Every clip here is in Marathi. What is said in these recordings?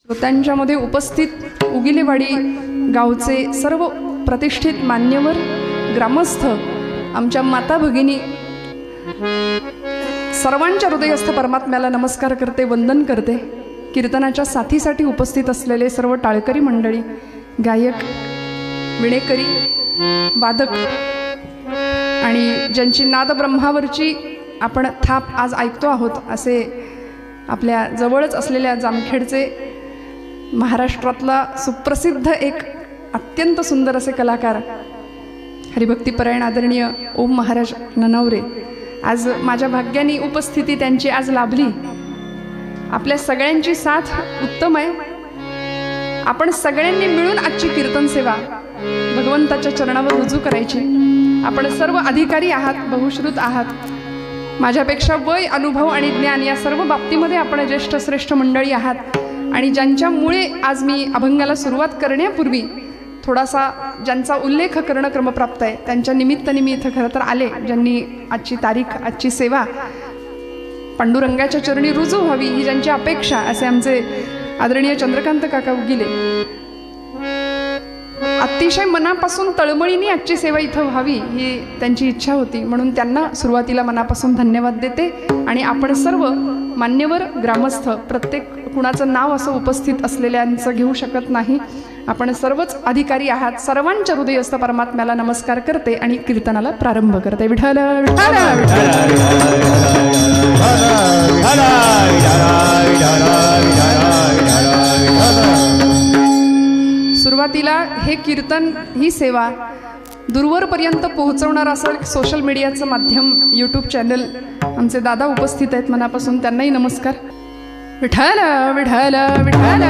त्यांच्यामध्ये उपस्थित उगिलेवाडी गावचे सर्व प्रतिष्ठित मान्यवर ग्रामस्थ, आमच्या माता भगिनी, सर्वांच्या हृदयस्थ परमात्म्याला नमस्कार करते, वंदन करते। कीर्तनाच्या साथीसाठी उपस्थित असलेले सर्व टाळकरी मंडळी, गायक, विणेकरी, वादक आणि ज्यांची नाद ब्रह्मावरची आपण थाप आज ऐकतो आहोत, असे आपल्या जवळच असलेल्या जामखेडचे महाराष्ट्रातला सुप्रसिद्ध एक अत्यंत सुंदर असे कलाकार हरिभक्तीपरायण आदरणीय ओम महाराज ननावरे, आज माझ्या भाग्याने उपस्थिती त्यांची आज लाभली। आपल्या सगळ्यांची साथ उत्तम आहे। आपण सगळ्यांनी मिळून आजची कीर्तन सेवा भगवंताच्या चरणावर रुजू करायची। आपण सर्व अधिकारी आहात, बहुश्रुत आहात, माझ्यापेक्षा वय, अनुभव आणि ज्ञान या सर्व बाबतीमध्ये आपण ज्येष्ठ श्रेष्ठ मंडळी आहात। आणि ज्यांच्यामुळे आज मी अभंगाला सुरुवात करण्यापूर्वी थोडासा ज्यांचा उल्लेख करणं क्रमप्राप्त आहे, त्यांच्या निमित्ताने मी इथं खरं तर आले, ज्यांनी आजची तारीख, आजची सेवा पांडुरंगाच्या चरणी रुजू व्हावी ही ज्यांची अपेक्षा, असे आमचे आदरणीय चंद्रकांत काका उगिले, अतिशय मनापासून तळमळीने आजची सेवा इथं व्हावी ही त्यांची इच्छा होती। म्हणून त्यांना सुरुवातीला मनापासून धन्यवाद देते। आणि आपण सर्व मान्यवर ग्रामस्थ, प्रत्येक कुणाचं नाव असं उपस्थित असलेल्यांचं घेऊ शकत नाही, आपण सर्वच अधिकारी आहात, सर्वांच्या हृदयस्थ परमात्म्याला नमस्कार करते आणि कीर्तनाला प्रारंभ करते। विठ्ठल विठ्ठल सुरुवातीला हे कीर्तन, ही सेवा दूरवरपर्यंत पोहोचवणार असं सोशल मीडियाचं माध्यम, यूट्यूब चॅनल, आमचे दादा उपस्थित आहेत, मनापासून त्यांनाही नमस्कार। विठ्ठल विठ्ठल विठ्ठल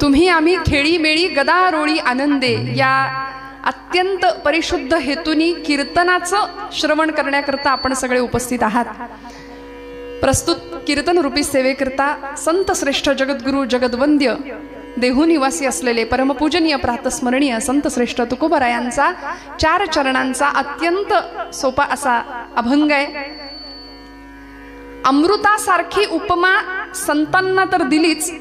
तुम्ही आम्ही खेळी मेळी गदारोळी आनंदे या अत्यंत परिशुद्ध हेतूनी कीर्तनाचं श्रवण करण्याकरता आपण सगळे उपस्थित आहात। प्रस्तुत कीर्तन रूपी सेवेकरता संत श्रेष्ठ जगद्गुरु जगद्वंद्य देहू निवासी असलेले परमपूजनीय प्रातस्मरणीय संत श्रेष्ठ तुकोबरायांचा 4 चरणांचा अत्यंत सोपा असा अभंग आहे। अमृतासारखी उपमा संतांना तर दिलीच,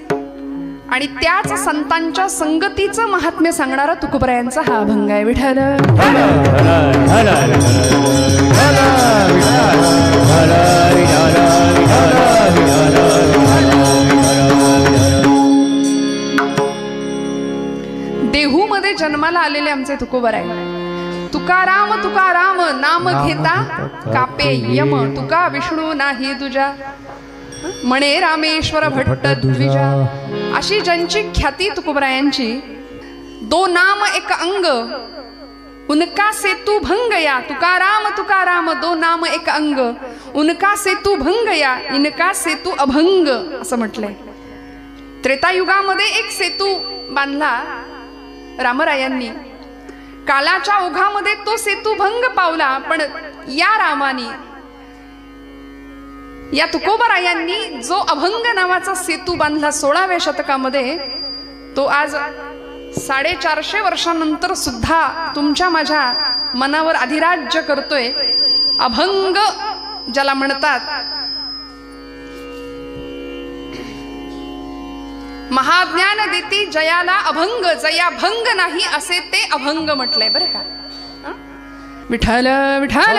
आणि त्याच संतांच्या संगतीचं महात्म्य सांगणारा तुकोबरायांचा हा अभंग आहे। विठ्ठल देहू मध्ये जन्माला आलेले आमचे तुकोबराय, तुकाराम तुकाराम नाम घेता कापे यम, तुका विष्णू नाही तुझा म्हणे रामेश्वर भट्ट द्विजा, अशी ज्यांची ख्याती तुकोबरायांची। दो नाम एक अंग उनका सेतु भंग या, तुकाराम तुकाराम दो नाम एक अंग उनका सेतु भंग या, इनका सेतु अभंग असं म्हटलंय। त्रेतायुगामध्ये एक सेतू बांधला रामरायांनी, कालाच्या ओघामध्ये तो सेतू भंग पावला, पण या रामानी, या तुकोबरायांनी जो अभंग नावाचा सेतू बांधला 16व्या शतकामध्ये, तो आज 450 वर्षांनंतर सुद्धा तुमच्या माझ्या मनावर अधिराज्य करतोय। अभंग ज्याला म्हणतात, महाज्ञान देती जयाला अभंग, जया भंग नाही असे ते अभंग म्हटलंय बरं का। विठ्ठल विठ्ठल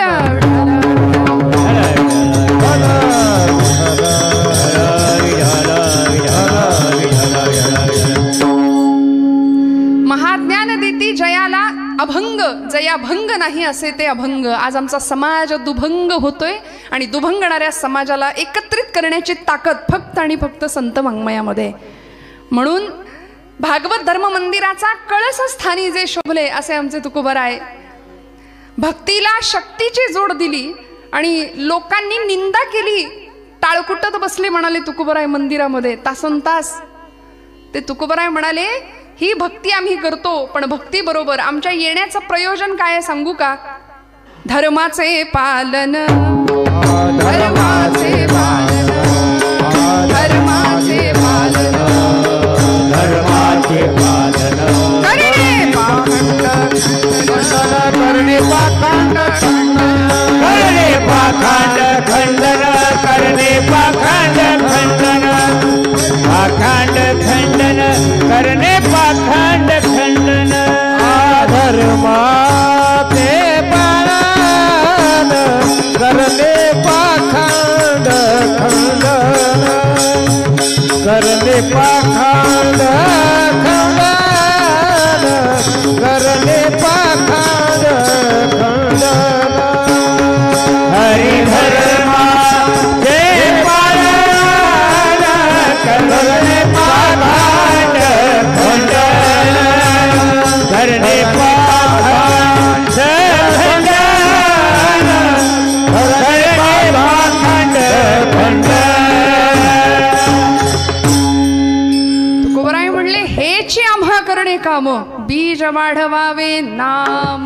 महाज्ञान देती जयाला अभंग, जया भंग नाही असे ते अभंग। आज आमचा समाज दुभंग होतोय, आणि दुभंगणाऱ्या समाजाला एकत्रित करण्याची ताकद फक्त आणि फक्त संत वाङ्मयामध्ये। म्हणून भागवत धर्म मंदिराचा कळस स्थानी जे शोभले असे आमचे तुकोबराय, भक्तीला शक्तीची जोड दिली आणि लोकांनी निंदा केली, टाळकुटत बसले म्हणाले तुकोबराय मंदिरामध्ये तासनतास। ते तुकोबराय म्हणाले, ही भक्ती आम्ही करतो, पण भक्ती बरोबर आमच्या येण्याचं प्रयोजन काय सांगू का? धर्माचे पालन, धर्माचे पालन, धर्माचे पालन, धर्माचे पालन करणे पाखंड करणे पाखंड खंडन करणे पाखंड खंडन पाखंड खंडन करणे पाखंड खंडन धर्माचे पालन करणे पाखंड खंडन करणे पाखंड खंडन करणे पाखंड खंडन हरि धर्माचे पालन करणे पाखंड खंडन करणे पाखंड खंडन करणे पाखंड खंडन तुकोबराय म्हणले हेची आम्हा करणे काम बीज वाढवावे नाम.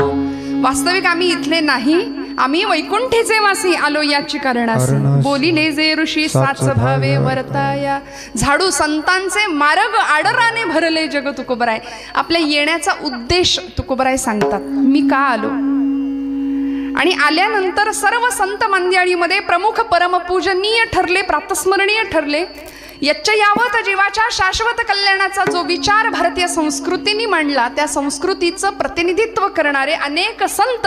वास्तविक आम्ही इथले नाही, आम्ही वैकुंठीचे वासी आलो याची कारणासी. बोलिले जे ऋषी साच भावे वर्ताया झाडू संतांचे मार्ग आडराने भरले जग. तुकोबराय आपल्या येण्याचा उद्देश तुकोबराय सांगतात. मी का आलो आणि आल्यानंतर सर्व संत मंडळीमध्ये प्रमुख परमपूजनीय ठरले, प्रातस्मरणीय ठरले. यच्चयावत जीवाच्या शाश्वत कल्याणाचा जो विचार भारतीय संस्कृतीने मांडला, त्या संस्कृतीचं प्रतिनिधित्व करणारे अनेक संत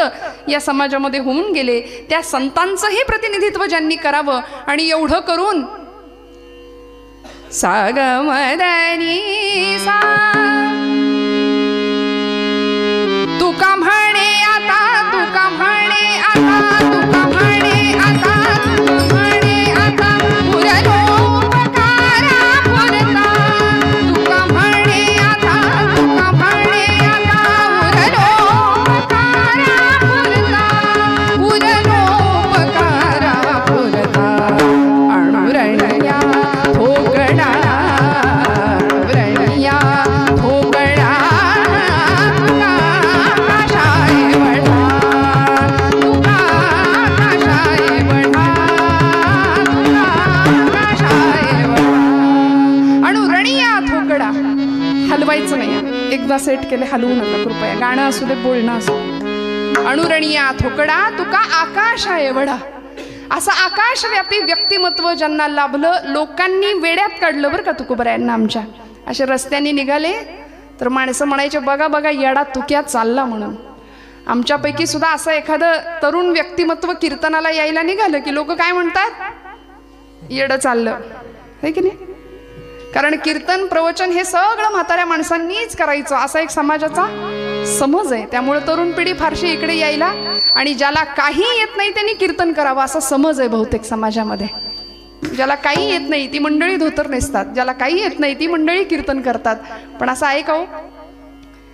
या समाजामध्ये होऊन गेले. त्या संतांचंही प्रतिनिधित्व ज्यांनी करावं आणि एवढं करून सागमदनी सा तुका म्हणे आता तुका म्हणे आता तुका म्हणे आता तुका म्हणे आता पुरलो हलवायचं नाही. एकदा सेट केले हलवू नका कृपया. गाणं असू दे, बोलणं असू दे. अणुरणिया थोकडा तुका आकाश आहे एवढा. असं आकाशव्यापी व्यक्तिमत्व ज्यांना लाभलं, लोकांनी वेड्यात काढलं बरं का तुकोबरायांना. आमच्या असे रस्त्याने निघाले तर माणसं म्हणायचे बघा बघा येडा तुक्या चालला म्हणून. आमच्यापैकी सुद्धा असं एखादं तरुण व्यक्तिमत्व कीर्तनाला यायला निघालं की लोक काय म्हणतात, येडं चाललं, है की नाही. कारण कीर्तन प्रवचन हे सगळं म्हाताऱ्या माणसांनीच करायचं असा एक समाजाचा समज आहे. त्यामुळे तरुण पिढी फारशी इकडे यायला आणि ज्याला काही येत नाही त्यांनी कीर्तन करावं असा समज आहे बहुतेक समाजामध्ये. ज्याला काही येत नाही ती मंडळी धोतर नेसतात, ज्याला काही येत नाही ती मंडळी कीर्तन करतात. पण असं आहे का हो?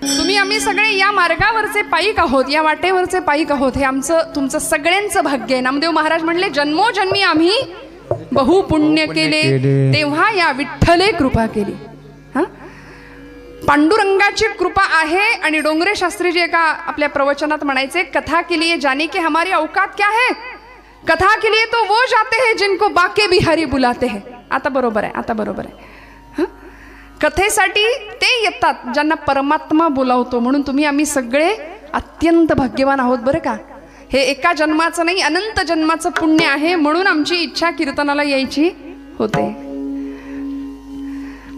तुम्ही आम्ही सगळे या मार्गावरचे पायीक आहोत, या वाटेवरचे पायीक आहोत. हे आमचं तुमचं सगळ्यांचं भाग्य आहे. नामदेव महाराज म्हणले जन्मोजन्मी आम्ही बहु पुण्य केले, तेव्हा या विठ्ठले कृपा केली. हा, पांडुरंगाची कृपा आहे. आणि डोंगरे शास्त्रीजी एका आपल्या प्रवचनात म्हणायचे, कथा के लिए जाने के हमारी औकात क्या है, कथा के लिए तो वो जाते हैं जिनको बाके बिहारी बुलाते हैं. आता बरोबर आहे, आता बरोबर आहे. कथेसाठी ते येतात ज्यांना परमात्मा बोलावतो. म्हणून तुम्ही आम्ही सगळे अत्यंत भाग्यवान आहोत बरं का. हे एका जन्माचं नाही, अनंत जन्माचं पुण्य आहे. म्हणून आमची इच्छा कीर्तनाला यायची होते.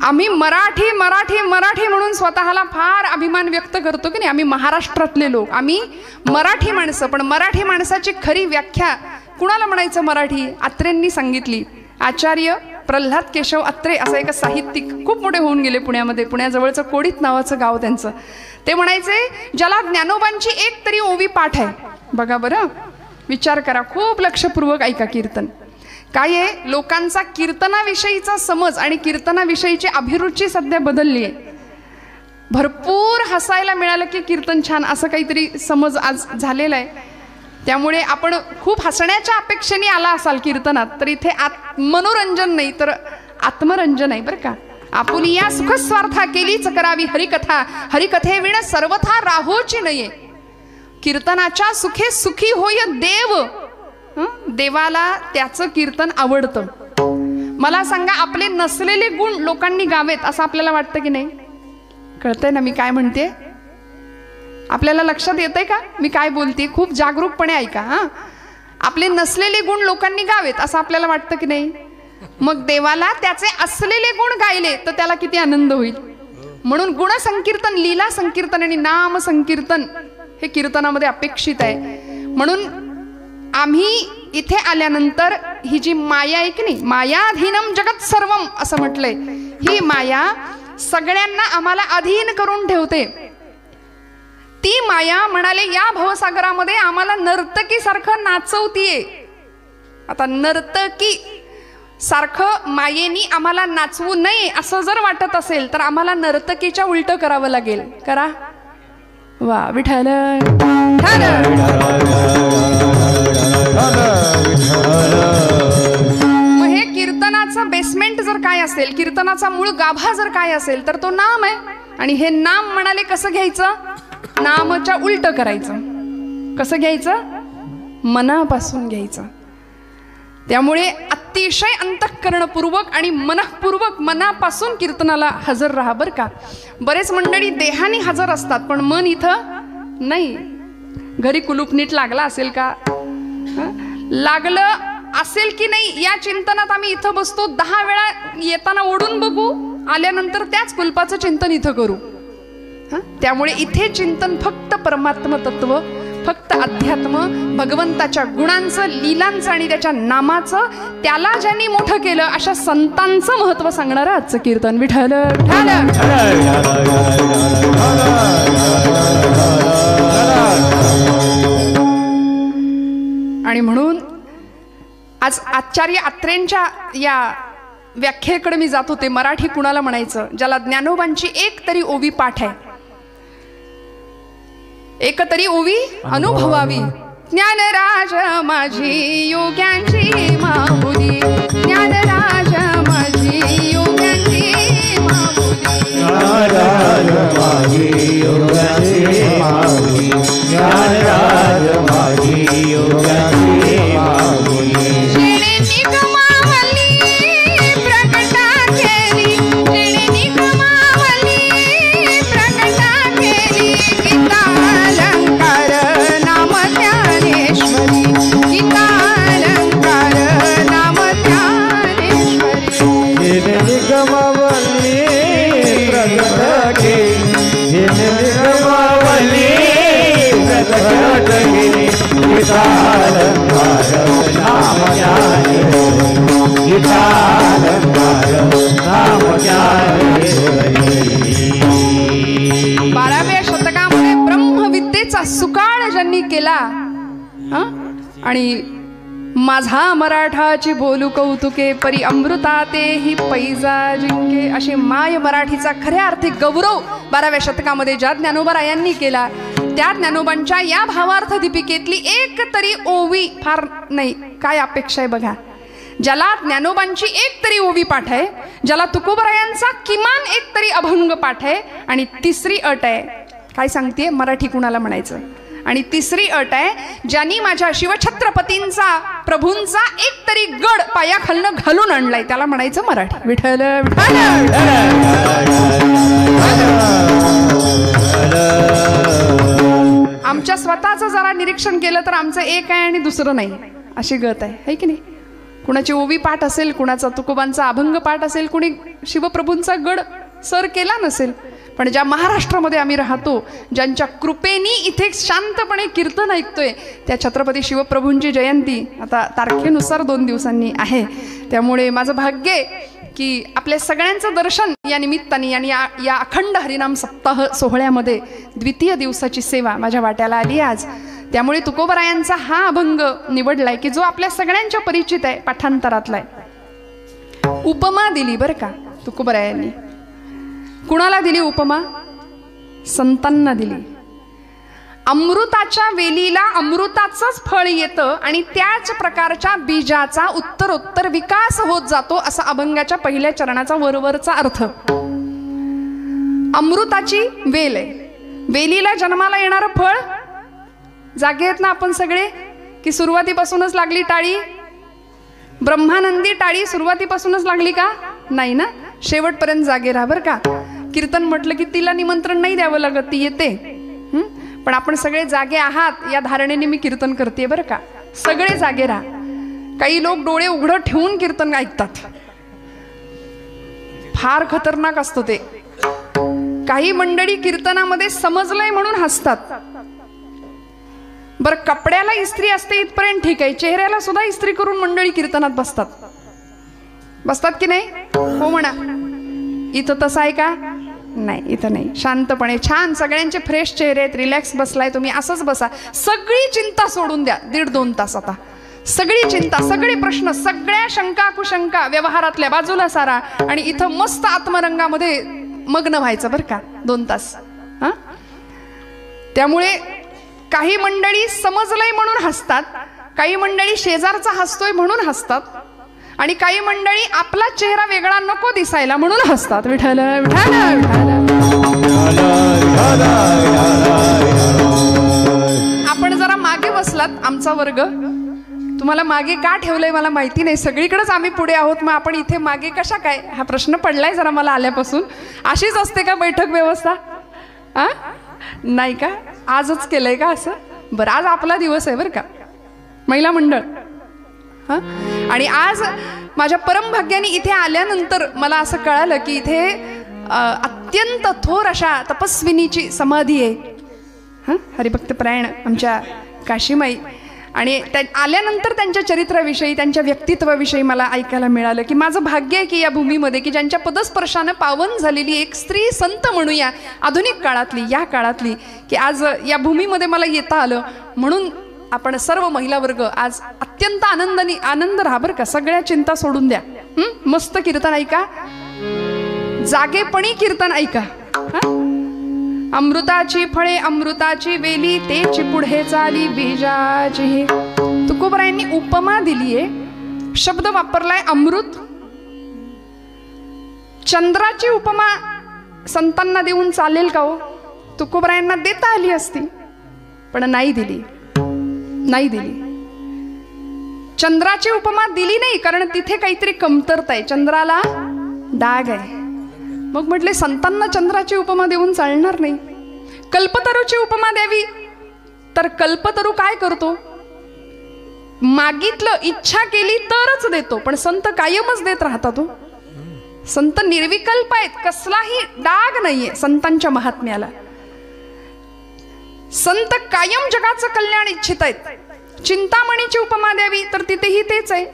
आम्ही मराठी मराठी मराठी म्हणून स्वतःला फार अभिमान व्यक्त करतो की नाही. आम्ही महाराष्ट्रातले लोक, आम्ही मराठी माणसं. पण मराठी माणसाची खरी व्याख्या कुणाला म्हणायचं मराठी, अत्रेंनी सांगितली. आचार्य प्रल्हाद केशव अत्रे असं एक साहित्यिक खूप मोठे होऊन गेले पुण्यामध्ये. पुण्याजवळचं कोडीत नावाचं गाव त्यांचं. ते म्हणायचे ज्याला ज्ञानोबांची एक तरी ओवी पाठ आहे. बघा बरं, विचार करा, खूप लक्षपूर्वक ऐका कीर्तन. काय आहे, लोकांचा कीर्तनाविषयीचा समज आणि कीर्तनाविषयीची अभिरुची सध्या बदलली आहे. भरपूर हसायला मिळालं की कीर्तन छान असं काहीतरी समज आज झालेला आहे. त्यामुळे आपण खूप हसण्याच्या अपेक्षेने आला असाल कीर्तनात तर इथे मनोरंजन नाही तर आत्मरंजन आहे बरं का. आपुली या सुखस्वार्था केलीच करावी हरिकथा, हरिकथे विण सर्वथा राहोची नये. कीर्तनाच्या सुखे सुखी होय देव. देवाला त्याचं कीर्तन आवडतं. मला सांगा, आपले नसलेले गुण लोकांनी गावेत असं आपल्याला वाटतं की नाही? कळतंय ना मी काय म्हणते? आपल्याला लक्षात येतंय का मी काय बोलते? खूप जागरूकपणे ऐका हा. आपले नसलेले गुण लोकांनी गावेत असं आपल्याला वाटतं की नाही? मग देवाला त्याचे असलेले गुण गायले तर त्याला किती आनंद होईल. म्हणून गुणसंकीर्तन, लीला संकीर्तन आणि नाम संकीर्तन हे कीर्तनामध्ये अपेक्षित आहे. म्हणून आम्ही इथे आल्यानंतर ही जी माया आहे की नाही, मायाधीनम जगत सर्वम असं म्हटलंय, ही माया सगळ्यांना आम्हाला अधीन करून ठेवते. ती माया म्हणाले या भवसागरामध्ये आम्हाला नर्तकी सारखं नाचवतीये. आता नर्तकी सारखं मायेनी आम्हाला नाचवू नये असं जर वाटत असेल तर आम्हाला नर्तकीच्या उलट करावं लागेल. करा. वा विठ्ठल मग हे कीर्तनाचं बेसमेंट जर काय असेल, कीर्तनाचा मूळ गाभा जर काय असेल तर तो नाम आहे. आणि हे नाम म्हणाले कसं घ्यायचं? नामच्या उलट करायचं. कसं घ्यायचं? मनापासून घ्यायचं. त्यामुळे अतिशय अंतःकरणपूर्वक आणि मनःपूर्वक मनापासून कीर्तनाला हजर राहा बरं का. बरेच मंडळी देहाने हजर असतात पण मन इथं नाही. घरी कुलूप नीट लागला असेल का? लागलं असेल की नाही या चिंतनात आम्ही इथं बसतो. 10 वेळा येताना ओढून बघू, आल्यानंतर त्याच कुलपाचं चिंतन इथं करू. त्यामुळे इथे चिंतन फक्त परमात्म तत्व, फक्त अध्यात्म, भगवंताच्या गुणांचं, लीलांचं आणि त्याच्या नामाचं, त्याला ज्यांनी मोठं केलं अशा संतांचं महत्व सांगणारं आजचं कीर्तन. विठ्ठल आणि म्हणून आज आचार्य अत्रेंच्या या व्याख्येकडे मी जात होते. मराठी कुणाला म्हणायचं ज्याला ज्ञानोबांची एक तरी ओवी पाठ आहे, एक तरी ओवी अनुभवावी. ज्ञानराज माझी योग्यांची माऊली, ज्ञानराज माझी योग्यांची माऊली, ज्ञानराज माझी योग्यांची माऊली, ज्ञानराज माझी योग्यांची माऊली. जेणे निगमावली प्रकटा केली, जेणे निगमावली प्रकटा केली, गीतालंकार नाम ज्ञानेश्वरी, गीतालंकार नाम ज्ञानेश्वरी. जेणे निगमावली प्रकटा केली, जेणे निगमावली प्रकटा केली, गीतालंकार नाम ज्ञानेश्वरी, गीतालंकार नाम ज्ञानेश्वरी. 12व्या शतकामध्ये ब्रह्मविद्येचा सुकाळ ज्यांनी केला आणि माझा मराठाची बोलू कौतुके परी अमृता ते ही पैजा जिंके अशी माय मराठीचा खऱ्या अर्थी गौरव 12व्या शतकामध्ये ज्या ज्ञानोबारायांनी केला, त्या ज्ञानोबांच्या या भावार्थ दीपिकेतली एक तरी ओवी फार नाही काय अपेक्षा आहे बघा. ज्याला ज्ञानोबांची एक तरी ओवी पाठ आहे, ज्याला तुकोबरायांचा किमान एक तरी अभंग पाठ आहे, आणि तिसरी अट आहे काय सांगते मराठी कुणाला म्हणायचं. आणि तिसरी अट आहे ज्यांनी माझ्या शिवछत्रपतींचा प्रभूंचा एक तरी गड पायाखालनं घालून आणलाय त्याला म्हणायचं मराठी. विठ्ठल आमच्या स्वतःचं जरा निरीक्षण केलं तर आमचं एक आहे आणि दुसरं नाही अशी गत आहे की नाही. कुणाची ओवी पाठ असेल, कुणाचा तुकोबांचा अभंग पाठ असेल, कुणी शिवप्रभूंचा गड सर केला नसेल, पण ज्या महाराष्ट्रामध्ये आम्ही राहतो, ज्यांच्या कृपेनी इथे शांतपणे कीर्तन ऐकतोय, त्या छत्रपती शिवप्रभूंची जयंती आता तारखेनुसार 2 दिवसांनी आहे. त्यामुळे माझं भाग्य आहे की आपल्या सगळ्यांचं दर्शन या निमित्ताने आणि या अखंड हरिनाम सप्ताह सोहळ्यामध्ये द्वितीय दिवसाची सेवा माझ्या वाट्याला आली आज. त्यामुळे तुकोबरायांचा हा अभंग निवडलाय की जो आपल्या सगळ्यांच्या परिचित आहे, पाठांतरातला आहे. उपमा दिली बरं का तुकोबरायांनी. कुणाला दिली उपमा? संतांना दिली. अमृताच्या वेलीला अमृताचंच फळ येतं आणि त्याच प्रकारच्या बीजाचा उत्तरोत्तर विकास होत जातो असा अभंगाच्या पहिल्या चरणाचा वरवरचा अर्थ. अमृताची वेल आहे, वेलीला जन्माला येणारं फळ. जागे आहेत ना आपण सगळे की सुरुवातीपासूनच लागली टाळी? ब्रह्मानंदी टाळी सुरुवातीपासूनच लागली का? नाही ना, शेवटपर्यंत जागे राहा बरं का. कीर्तन म्हटलं की तिला निमंत्रण नाही द्यावं लागत, ती येते. पण आपण सगळे जागे आहात या धारणेने मी कीर्तन करते बरं का. सगळे जागे राहा. काही लोक डोळे उघडं ठेवून कीर्तन ऐकतात, फार खतरनाक असतं ते. काही मंडळी कीर्तनामध्ये समजलंय म्हणून हसतात. बरं, कपड्याला इस्त्री असते इथपर्यंत ठीक आहे, चेहऱ्याला सुद्धा इस्त्री करून मंडळी कीर्तनात बसतात की नाही? हो म्हणा. इथं तसं आहे का? नाही, इथं नाही. शांतपणे छान सगळ्यांचे फ्रेश चेहरे आहेत, रिलॅक्स बसलाय तुम्ही, असंच बसा. सगळी चिंता सोडून द्या 1.5-2 तास. आता सगळी चिंता, सगळे प्रश्न, सगळ्या शंका कुशंका व्यवहारातल्या बाजूला सारा आणि इथं मस्त आत्मरंगामध्ये मग्न व्हायचं बरं का 2 तास. हा, त्यामुळे काही मंडळी समजलंय म्हणून हसतात, काही मंडळी शेजारचा हसतोय म्हणून हसतात, आणि काही मंडळी आपला चेहरा वेगळा नको दिसायला म्हणून हसतात. विठ्ठल विठ्ठल विठ्ठल. आपण जरा मागे बसलात, आमचा वर्ग तुम्हाला मागे का ठेवलंय मला माहिती नाही. सगळीकडेच आम्ही पुढे आहोत, मग आपण इथे मागे कशा काय, हा प्रश्न पडलाय जरा मला आल्यापासून. अशीच असते का बैठक व्यवस्था? आ नाही का? आजच केलंय का असं? बरं, आज आपला दिवस आहे बरं का, महिला मंडळ. हा, आणि आज माझ्या परमभाग्याने इथे आल्यानंतर मला असं कळालं की इथे अत्यंत थोर अशा तपस्विनीची समाधी आहे. हा, हरिभक्त परायण आमच्या काशीमाई. आणि आल्यानंतर त्यांच्या चरित्राविषयी, त्यांच्या व्यक्तित्वाविषयी मला ऐकायला मिळालं की माझं भाग्य आहे की या भूमीमध्ये की ज्यांच्या पदस्पर्शानं पावन झालेली एक स्त्री संत म्हणूया आधुनिक काळातली, या काळातली, की आज या भूमीमध्ये मला येता आलं. म्हणून आपण सर्व महिला वर्ग आज अत्यंत आनंद राहा बरं का. सगळ्या चिंता सोडून द्या. मस्त कीर्तन ऐका, जागेपणी कीर्तन ऐका. अमृताची फळे अमृताची वेली, तेची पुढे चाली बीजाची. तुकोबरायांनी उपमा दिलीये, शब्द वापरलाय अमृत. चंद्राची उपमा संतांना देऊन चालेल का हो? तुकोबरायांना देता आली असती, पण नाही दिली. चंद्राची उपमा दिली नाही, कारण तिथे काहीतरी कमतरता आहे, चंद्राला डाग आहे. मग म्हटले संतांना चंद्राची उपमा देऊन चालणार नाही. कल्पतरूची उपमा द्यावी, तर कल्पतरू काय करतो? मागितलं, इच्छा केली तरच देतो, पण संत कायमच देत राहतात. संत निर्विकल्प आहेत, कसलाही डाग नाहीये संतांच्या महात्म्याला. संत कायम जगाचं कल्याण इच्छित आहेत. चिंतामणीची उपमा द्यावी, तर तिथेही तेच आहे,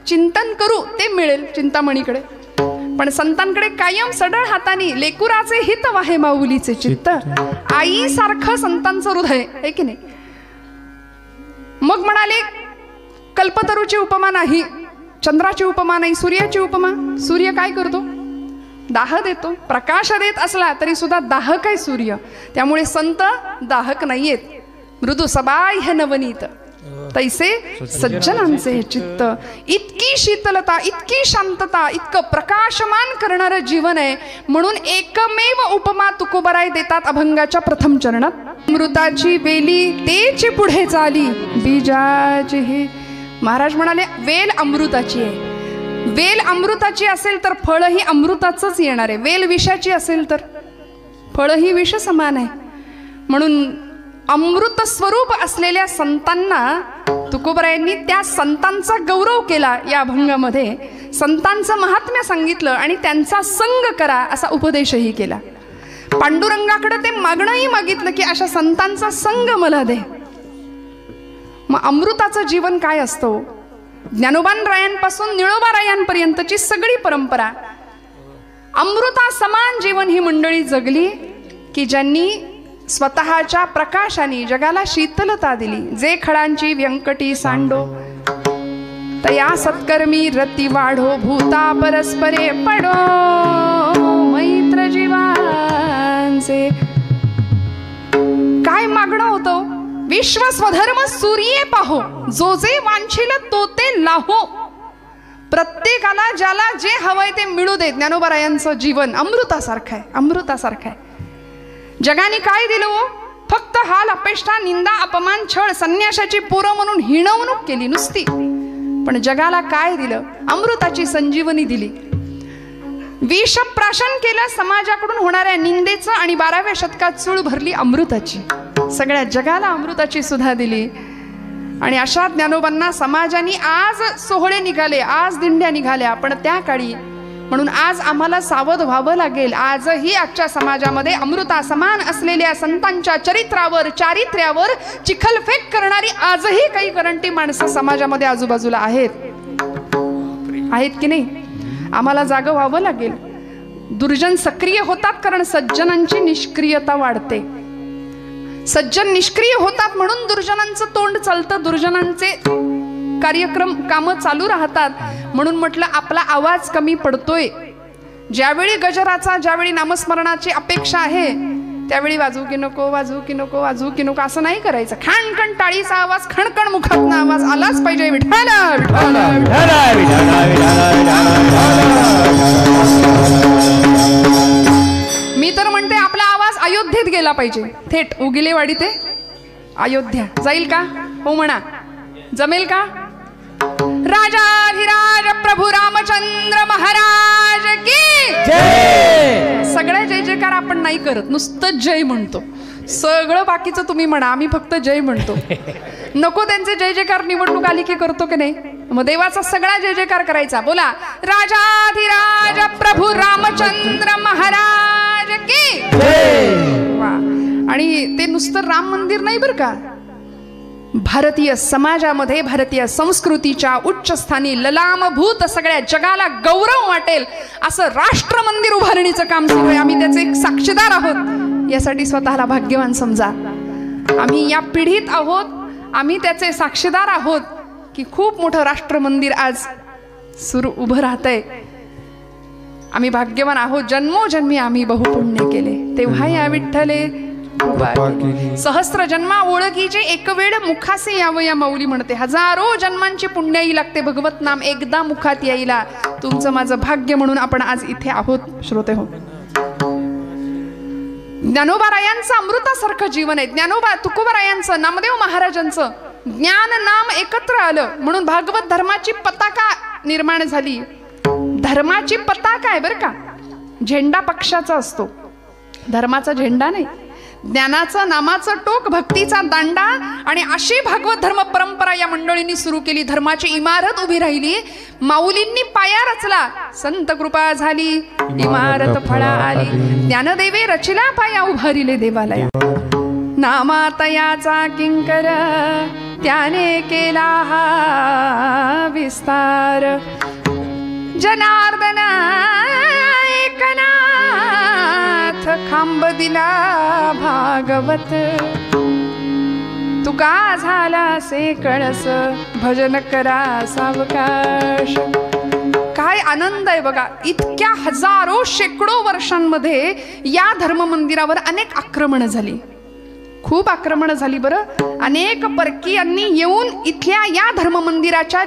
चिंतन करू ते मिळेल चिंतामणीकडे. पण संतांकडे कायम सडळ हाताने लेकुराचे हित वाहे माऊलीचे चित्त. आई सारखं संतांचं हृदय आहे की नाही. मग म्हणाले कल्पतरूची उपमा नाही, चंद्राची उपमा नाही, सूर्याची उपमा. सूर्य काय करतो? दाह देतो. प्रकाश देत असला तरी सुद्धा दाहक आहे सूर्य. त्यामुळे संत दाहक नाहीयेत. मृदू सबाह्य नवनीत तैसे सज्जनांचे हे चित्त. इतकी शीतलता, इतकी शांतता, इतकं प्रकाशमान करणारं जीवन आहे. म्हणून एकमेव उपमा तुकोबराय देतात अभंगाच्या प्रथम चरणात. अमृताची वेली तेची पुढे चाली बीजाची. हे महाराज म्हणाले वेल अमृताची आहे. वेल अमृताची असेल तर फळही अमृताचंच येणार आहे. वेल विषाची असेल तर फळही विष समान आहे. म्हणून अमृत स्वरूप असलेल्या संतांना तुकोबरायांनी त्या संतांचा गौरव केला. या अभंगामध्ये संतांचं महात्म्य सांगितलं आणि त्यांचा संग करा असा उपदेशही केला. पांडुरंगाकडे ते मागणंही मागितलं की अशा संतांचा संग मला दे. मग अमृताचं जीवन काय असतं? ज्ञानोबान रायांपासून निळोबा रायांपर्यंतची सगळी परंपरा अमृता समान जीवन ही मंडळी जगली की ज्यांनी स्वतःच्या प्रकाशाने जगाला शीतलता दिली. जे खडांची व्यंकटी सांडो तया सत्कर्मी रती वाढो. भूता परस्परे पडो मैत्र जीवांचे. काय मागणं होतं? विश्व स्वधर्म सूर्ये पाहो, जो जे वांछिल तो ते लाहो. प्रत्येकाला ज्याला जे हवंय ते मिळू देत. ज्ञानोबारायांचं जीवन अमृतासारखं आहे, अमृतासारखं आहे. जगाने काय दिलं हो? फक्त हाल अपेष्टा निंदा अपमान छळ संन्यासाची पोरं म्हणून हिणवणूक केली नुसती. पण जगाला काय दिलं? अमृताची संजीवनी दिली. विषप्राशन केलं समाजाकडून होणाऱ्या निंदेचं आणि 12व्या शतकात चूळ भरली अमृताची. सगळ्या जगाला अमृताची सुधा दिली. आणि अशा ज्ञानोबांना समाजाने आज सोहळे निघाले, आज दिंड्या निघाल्या, पण त्या काळी म्हणून आज आम्हाला सावध व्हावं लागेल. आजही आजच्या समाजामध्ये अमृता समान असलेल्या संतांच्या चरित्रावर, चारित्र्यावर चिखलफेक करणारी आजही काही करंटी माणसं समाजामध्ये आजूबाजूला आहेत की नाही? आम्हाला जागं व्हावं लागेल. दुर्जन सक्रिय होतात कारण सज्जनांची निष्क्रियता वाढते. सज्जन निष्क्रिय होतात म्हणून दुर्जनांचं तोंड चालतं, दुर्जनांचे कार्यक्रम कामं चालू राहतात. म्हणून म्हटलं आपला आवाज कमी पडतोय. ज्यावेळी गजराचा, ज्यावेळी नामस्मरणाची अपेक्षा आहे त्यावेळी वाजू की नको, वाजू की नको, वाजू की नको असं नाही करायचं. खणखण टाळीचा आवाज, खणखण मुखातनं आवाज आलाच पाहिजे. विठाला विठाला विठाला विठाला विठाला. मी तर म्हणते आपला आवाज अयोध्येत गेला पाहिजे. थेट उगिलेवाडी ते अयोध्या जाईल का? हो म्हणा. जमेल का? राजाधिराज प्रभू रामचंद्र महाराज की जय. सगळ्या जय जयकार आपण नाही करत, नुसतं जय म्हणतो. सगळं बाकीचं तुम्ही म्हणा, आम्ही फक्त जय म्हणतो. नको त्यांचे जय जयकार निवडणूक आली की करतो की नाही? मग देवाचा सगळा जय जयकार करायचा. बोला राजाधिराज प्रभू रामचंद्र महाराज की जय. वा. आणि ते नुसतं राम मंदिर नाही बरं का, भारतीय समाजामध्ये, भारतीय संस्कृतीच्या उच्च स्थानी ललामभूत सगळ्या जगाला गौरव वाटेल असं राष्ट्र मंदिर उभारणीचं काम सुरू आहे. आम्ही त्याचे एक साक्षीदार आहोत. यासाठी स्वतःला भाग्यवान समजा. आम्ही या पिढीत आहोत, आम्ही त्याचे साक्षीदार आहोत की खूप मोठं राष्ट्र मंदिर आज सुरू उभं राहतंय. आम्ही भाग्यवान आहोत. जन्मोजन्मी आम्ही बहुपुण्य केले, तेव्हा या विठ्ठले सहस्त्र जन्मा ओळखीचे एक वेळ मुखासे यावं या माऊली म्हणते. हजारो जन्मांची पुण्याई लागते भगवत नाम एकदा मुखात यायला. तुमचं माझं भाग्य म्हणून आपण आज इथे आहोत श्रोते हो. ज्ञानोबारायांचं अमृतासारखं जीवन आहे. ज्ञानोबा तुकोबारायांचं, नामदेव महाराजांचं ज्ञान नाम एकत्र आलं म्हणून भागवत धर्माची पताका निर्माण झाली. धर्माची पताका आहे बरं का, झेंडा पक्षाचा असतो, धर्माचा झेंडा नाही. ज्ञानाचं नामाचं टोक, भक्तीचा दांडा. आणि अशी भागवत धर्म परंपरा या मंडळींनी सुरू केली. धर्माची इमारत उभी राहिली. माऊलींनी पाया रचला, संत कृपा झाली, इमारत फळा आली. ज्ञानदेवे रचिला पाया, उभारिले देवालया. नामातयाचा किंकर त्याने केला हा विस्तार. जनार्दन एकनाथ खांब दिला भागवत. तुका झाला से कळस भजन करा सावकाश. काय आनंद आहे बघा. इतक्या हजारो शेकडो वर्षांमध्ये या धर्म मंदिरावर अनेक आक्रमण झाली, खूप आक्रमण झाली बरं. अनेक परकीयांनी येऊन इथल्या या धर्म मंदिराच्या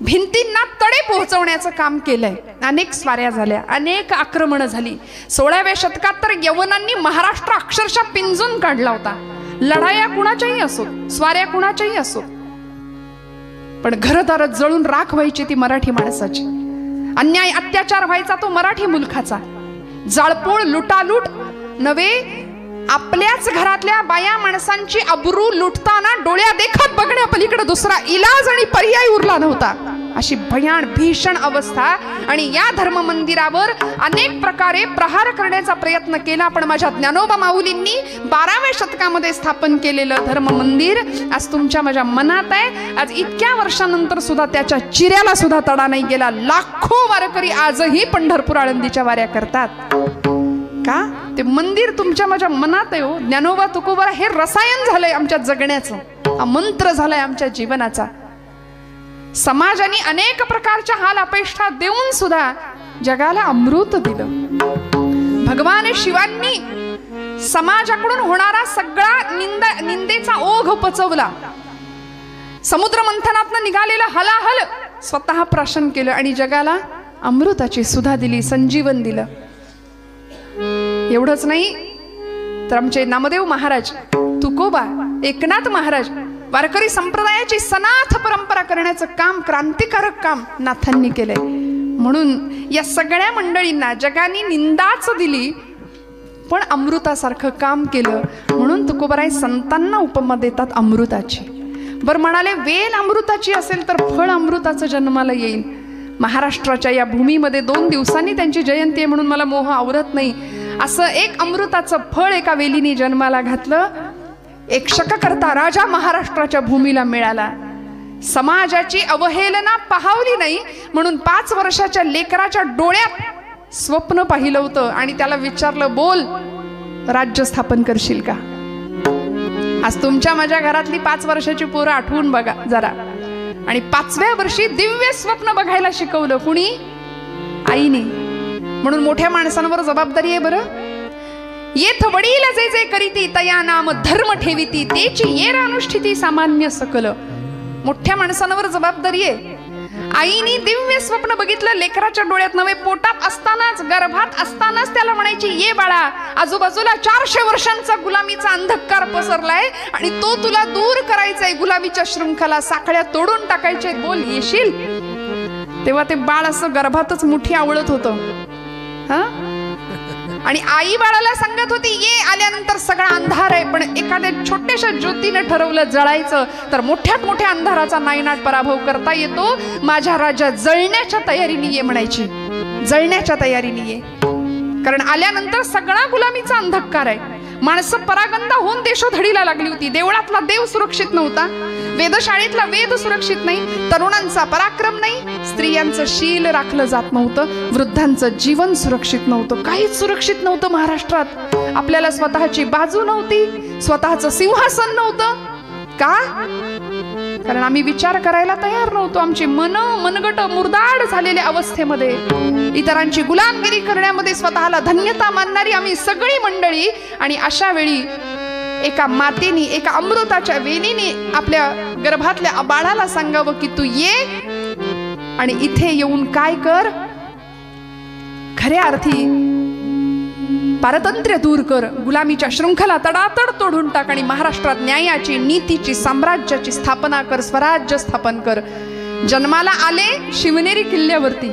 भिंतींना तडे पोहोचवण्याचं काम केलंय. अनेक स्वाऱ्या झाल्या, अनेक आक्रमण झाली. 16व्या शतकात तर यवनांनी महाराष्ट्र अक्षरशः पिंजून काढला होता. लढाया कुणाच्याही असो, स्वाऱ्या कुणाच्याही असो, पण घरदार जळून राख व्हायची ती मराठी माणसाची. अन्याय अत्याचार व्हायचा तो मराठी मुलखाचा. जाळपोळ लुटालूट नव्हे, आपल्याच घरातल्या बाया माणसांची अब्रू लुटताना डोळ्या देखत बघण्या पलीकडे दुसरा इलाज आणि पर्याय उरला नव्हता. अशी भयान भीषण अवस्था. आणि या धर्म मंदिरावर अनेक प्रकारे प्रहार करण्याचा प्रयत्न केला. पण माझ्या ज्ञानोबा माऊलींनी 12व्या शतकामध्ये स्थापन केलेलं धर्म मंदिर आज तुमच्या माझ्या मनात आहे. आज इतक्या वर्षानंतर सुद्धा त्याच्या चिऱ्याला सुद्धा तडा नाही गेला. लाखो वारकरी आजही पंढरपूर आळंदीच्या वाऱ्या करतात. का? ते मंदिर तुमच्या माझ्या मनात आहे हो. ज्ञानोबा तुकोबा हे रसायन झालंय आमच्या जगण्याचं, हा मंत्र झालाय आमच्या जीवनाचा. समाजाने अनेक प्रकारच्या हाल अपेक्षा देऊन सुद्धा जगाला अमृत दिलं. भगवान शिवांनी समाजाकडून होणारा सगळा निंदेचा ओघ पचवला. समुद्र मंथनातनं निघालेलं हलाहल स्वतः प्राशन केलं आणि जगाला अमृताची सुधा दिली, संजीवन दिलं. एवढंच नाही तर आमचे नामदेव महाराज, तुकोबा, एकनाथ महाराज वारकरी संप्रदायाची सनाथ परंपरा करण्याचं काम, क्रांतिकारक काम नाथांनी केलंय. म्हणून या सगळ्या मंडळींना जगाने निंदाच दिली पण अमृतासारखं काम केलं. म्हणून म्हणून तुकोबराय संतांना उपमा देतात अमृताची. बरं म्हणाले, वेल अमृताची असेल तर फळ अमृताचं जन्माला येईल. महाराष्ट्राच्या या भूमीमध्ये 2 दिवसांनी त्यांची जयंती आहे म्हणून मला मोह आवरत नाही. असं एक अमृताचं फळ एका वेलीने जन्माला घातलं. एक शककर्ता राजा महाराष्ट्राच्या भूमीला मिळाला. समाजाची अवहेलना पाहावली नाही म्हणून 5 वर्षाच्या लेकराच्या डोळ्यात स्वप्न पाहिलं होतं आणि त्याला विचारलं, बोल, राज्य स्थापन करशील का? आज तुमच्या माझ्या घरातली 5 वर्षाची पोरं आठवून बघा जरा. आणि 5व्या वर्षी दिव्य स्वप्न बघायला शिकवलं कुणी? आईने. म्हणून मोठ्या माणसांवर जबाबदारी आहे बरं. येथ वडील जे जे करीती तया नाम धर्म ठेविती तेची येर अनुष्ठिती सामान्य सकल. मोठ्या माणसांवर जबाबदारी आहे. आईने दिव्य स्वप्न बघितलं लेकराच्या डोळ्यात नव्हे, पोटात असतानाच, गर्भात असतानाच त्याला म्हणायची, ये बाळा, आजूबाजूला 400 वर्षांचा गुलामीचा अंधकार पसरलाय आणि तो तुला दूर करायचाय. गुलामीच्या शृंखला साखळ्या तोडून टाकायचे, बोल, येशील? तेव्हा ते बाळ असं गर्भातच मुठी आवळत होतं. आणि आई बाळाला सांगत होती, ये, आल्यानंतर सगळा अंधार आहे, पण एखाद्या छोट्याशा ज्योतीने ठरवलं जळायचं तर मोठ्यात मोठ्या अंधाराचा नायनाट पराभव करता येतो. माझ्या राजा जळण्याच्या तयारीने ये म्हणायची, जळण्याच्या तयारीने ये. कारण आल्यानंतर सगळा गुलामीचा अंधकार आहे. माणसं परागंदा होऊन देशोधडीला लागली होती. देवळातला देव सुरक्षित नव्हता, वेदशाळेतला वेद सुरक्षित नाही, तरुणांचा पराक्रम नाही, स्त्रियांचं शील राखलं जात नव्हतं, वृद्धांचं जीवन सुरक्षित नव्हतं, काहीच सुरक्षित नव्हतं महाराष्ट्रात. आपल्याला स्वतःची बाजू नव्हती, स्वतःचं सिंहासन नव्हतं. का? कारण आम्ही विचार करायला तयार नव्हतो. आमची मनगट मुरदाड झालेल्या अवस्थेमध्ये, इतरांची गुलामगिरी करण्यामध्ये स्वतःला धन्यता मानणारी आम्ही सगळी मंडळी. आणि अशा वेळी एका मातेने, एका अमृताच्या वेलीने आपल्या गर्भातल्या बाळाला सांगावं की तू ये आणि इथे येऊन काय कर, खऱ्या अर्थी पारतंत्र्य दूर कर, गुलामीच्या शृंखला तडातड तोडून टाक आणि महाराष्ट्रात न्यायाची, नीतीची, साम्राज्याची स्थापना कर, स्वराज्य स्थापन कर. जन्माला आले शिवनेरी किल्ल्यावरती.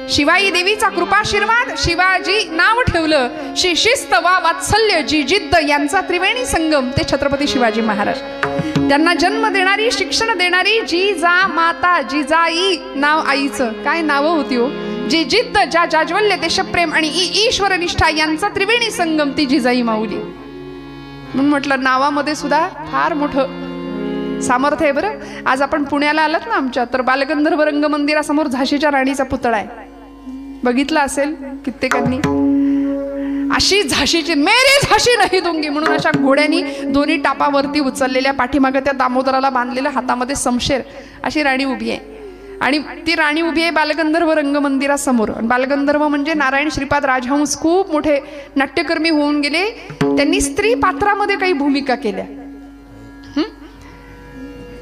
शिवाई देवीचा कृपाशीर्वाद, शिवाजी नाव ठेवलं. शिस्त वा वात्सल्य, जी जिद्द यांचा त्रिवेणी संगम ते छत्रपती शिवाजी महाराज. त्यांना जन्म देणारी, शिक्षण देणारी जिजा माता, जिजाई नाव आईचं. काय नावं होती हो. जी जिद्द, ज्या जाज्वल्य, देशप्रेम आणि ईश्वर निष्ठा यांचा त्रिवेणी संगम ती जिजाई माऊली. म्हणून म्हटलं नावामध्ये सुद्धा फार मोठं सामर्थ्य आहे बरं. आज आपण पुण्याला आलात ना आमच्या, तर बालगंधर्व रंगमंदिरासमोर झाशीच्या राणीचा पुतळा आहे, बघितला असेल कित्येकांनी. अशी झाशीची, मेरी झाशी नाही दूंगी म्हणून अशा घोड्यांनी दोन्ही टापावरती उचललेल्या, पाठीमागे त्या दामोदराला बांधलेल्या, हातामध्ये समशेर, अशी राणी उभी आहे. आणि ती राणी उभी आहे बालगंधर्व रंगमंदिरासमोर. बालगंधर्व म्हणजे नारायण श्रीपाद राजहंस खूप मोठे नाट्यकर्मी होऊन गेले. त्यांनी स्त्री पात्रामध्ये काही भूमिका केल्या.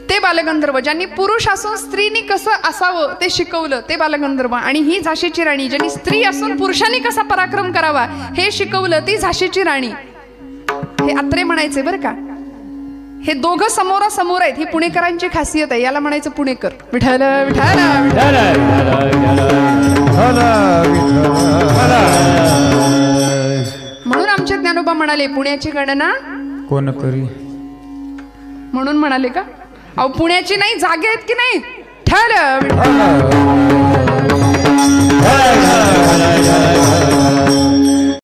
ते बालगंधर्व, ज्यांनी पुरुष असून स्त्रीनी कसं असावं ते शिकवलं, ते बालगंधर्व. आणि ही झाशीची राणी, ज्यांनी स्त्री असून पुरुषांनी कसा पराक्रम करावा हे शिकवलं, ती झाशीची राणी. हे अत्रे म्हणायचे बरं का. हे दोघं समोरासमोर आहेत, ही पुणेकरांची खासियत आहे. याला म्हणायचं पुणेकर. विठ्ठल विठ्ठल म्हणून आमचे ज्ञानोबा म्हणाले, पुण्याची गणना कोण करी. म्हणून म्हणाले का, अहो पुण्याची नाही, जागे आहेत की नाही. ठल